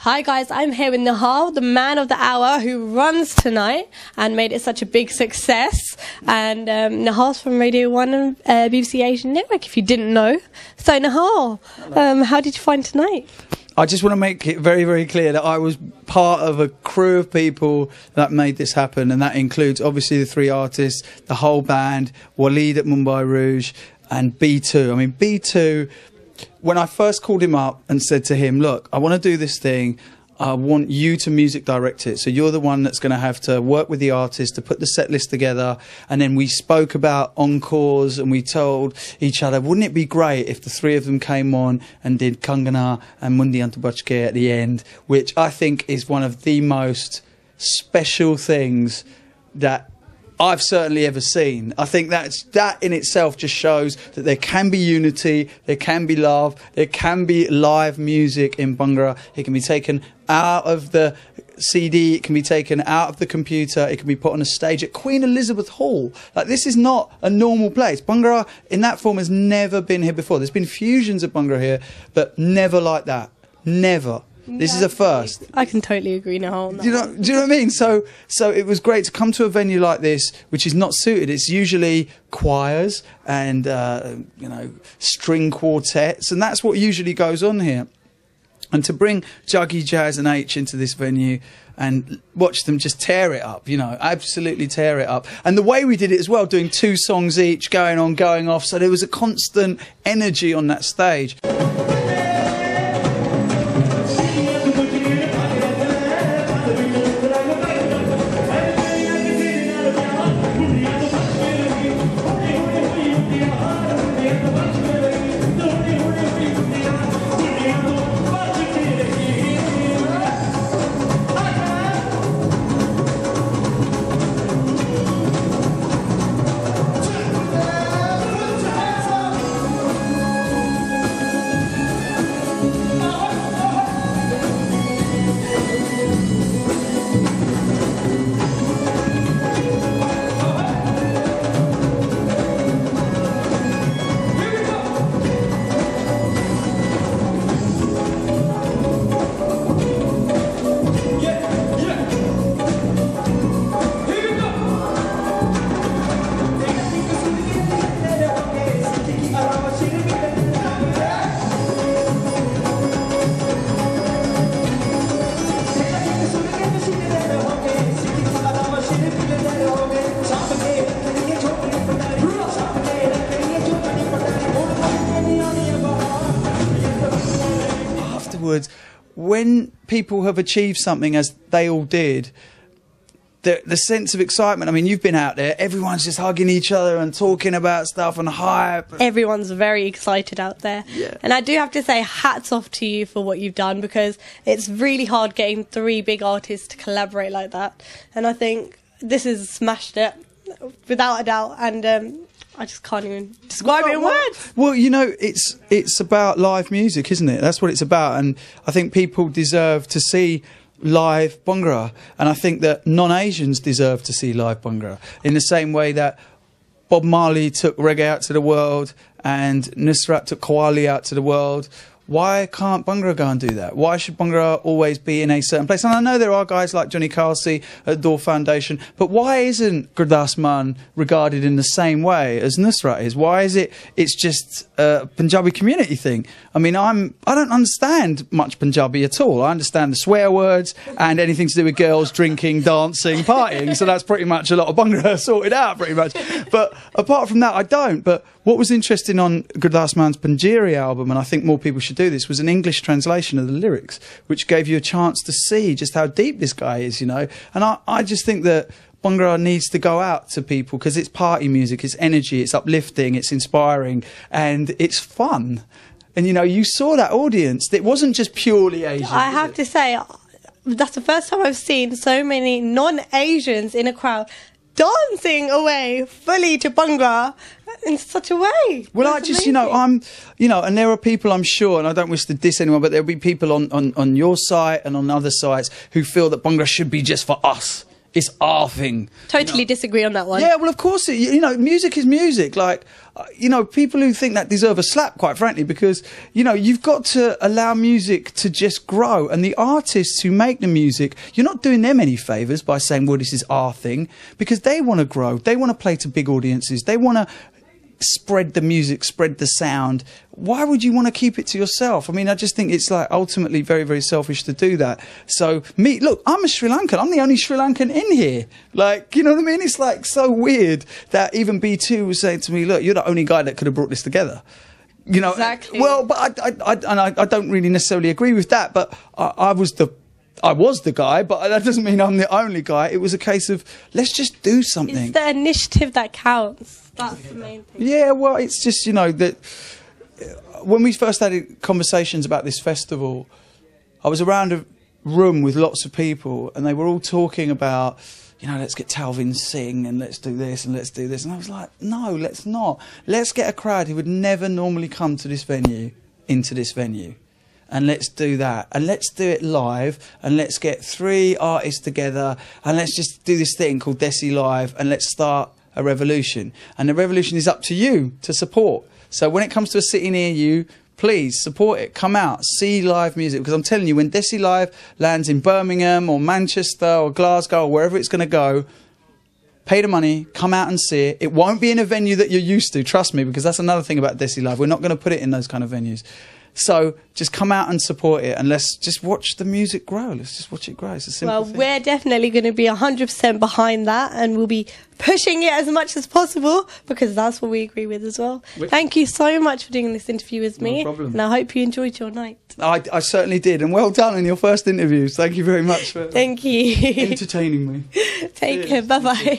Hi guys, I'm here with Nihal, the man of the hour who runs tonight and made it such a big success. And Nihal's from Radio 1 and BBC Asian Network, if you didn't know. So Nihal, how did you find tonight? I just want to make it very, very clear that I was part of a crew of people that made this happen, and that includes obviously the three artists, the whole band, Waleed at Mumbai Rouge, and B2. I mean, B2, when I first called him up and said to him, look, I want to do this thing, I want you to music direct it. So you're the one that's going to have to work with the artist to put the set list together. And then we spoke about encores and we told each other, wouldn't it be great if the three of them came on and did Kangana and Mundi Antubachke at the end, which I think is one of the most special things that I've certainly ever seen. I think that in itself just shows that there can be unity, there can be love, there can be live music in Bhangra. It can be taken out of the CD, it can be taken out of the computer, it can be put on a stage at Queen Elizabeth Hall. Like, this is not a normal place. Bhangra in that form has never been here before. There's been fusions of Bhangra here, but never like that. Never. This is a first. I can totally agree now. Do you know what I mean? So it was great to come to a venue like this, which is not suited. It's usually choirs and string quartets, and that's what usually goes on here. And to bring Juggy, Jazz, and H into this venue and watch them just tear it up, absolutely tear it up. And the way we did it as well, doing 2 songs each, going on, going off, so there was a constant energy on that stage. When people have achieved something, as they all did, the sense of excitement, I mean, you've been out there, everyone's just hugging each other and talking about stuff and hype. Everyone's very excited out there. Yeah. And I do have to say hats off to you for what you've done, because it's really hard getting 3 big artists to collaborate like that. And I think this has smashed it, without a doubt. And I just can't even describe it in words. Well, it's about live music, isn't it? That's what it's about. And I think people deserve to see live Bhangra. And I think that non-Asians deserve to see live Bhangra. In the same way that Bob Marley took reggae out to the world and Nusrat took Qawwali out to the world. Why can't Bhangra go and do that? Why should Bhangra always be in a certain place? And I know there are guys like Johnny Khalsi at Door Foundation, but why isn't Gurdas Mann regarded in the same way as Nusrat is? Why is it's just a Punjabi community thing? I mean, I don't understand much Punjabi at all. I understand the swear words and anything to do with girls drinking, dancing, partying. So that's pretty much a lot of Bhangra sorted out, pretty much. But apart from that, I don't. But what was interesting on Gurdas Mann's Panjiri album, and I think more people should do this, was an English translation of the lyrics, which gave you a chance to see just how deep this guy is, And I just think that Bhangra needs to go out to people because it's party music, it's energy, it's uplifting, it's inspiring, and it's fun. And, you saw that audience. It wasn't just purely Asian. I have to say, that's the first time I've seen so many non-Asians in a crowd dancing away fully to Bhangra in such a way. Well, I just, and there are people, I'm sure, and I don't wish to diss anyone, but there'll be people on your site and on other sites who feel that Bhangra should be just for us it's our thing. Totally disagree on that one. Yeah, well, of course, music is music. Like, people who think that deserve a slap, quite frankly, because, you've got to allow music to just grow. And the artists who make the music, you're not doing them any favours by saying, well, this is our thing, because they want to grow. They want to play to big audiences. They want to spread the music, spread the sound. Why would you want to keep it to yourself? I mean, I just think it's like ultimately very, very selfish to do that. So look, I'm a Sri Lankan. I'm the only Sri Lankan in here. Like, you know what I mean? It's like so weird that even B2 was saying to me, look, you're the only guy that could have brought this together. Exactly. Well, but I don't really necessarily agree with that, but I was the guy, but that doesn't mean I'm the only guy. It was a case of, let's just do something. It's the initiative that counts. That's the main thing. Yeah, well, it's just, that when we first had conversations about this festival, I was around a room with lots of people and they were all talking about, let's get Talvin sing and let's do this and let's do this. And I was like, no, let's not. Let's get a crowd who would never normally come to this venue into this venue. And let's do that. And let's do it live. And let's get 3 artists together. And let's just do this thing called Desi Live. And let's start a revolution. And the revolution is up to you to support. So when it comes to a city near you, please support it. Come out, see live music. Because I'm telling you, when Desi Live lands in Birmingham or Manchester or Glasgow or wherever it's going to go, pay the money, come out and see it. It won't be in a venue that you're used to, trust me, because that's another thing about Desi Live. We're not going to put it in those kind of venues. So just come out and support it and let's just watch the music grow. Let's just watch it grow. It's a simple thing. We're definitely going to be 100% behind that and we'll be pushing it as much as possible because that's what we agree with as well. Thank you so much for doing this interview with me. No problem. And I hope you enjoyed your night. I certainly did. And well done on your first interviews. Thank you very much for Thank you. entertaining me. Take care. Bye-bye.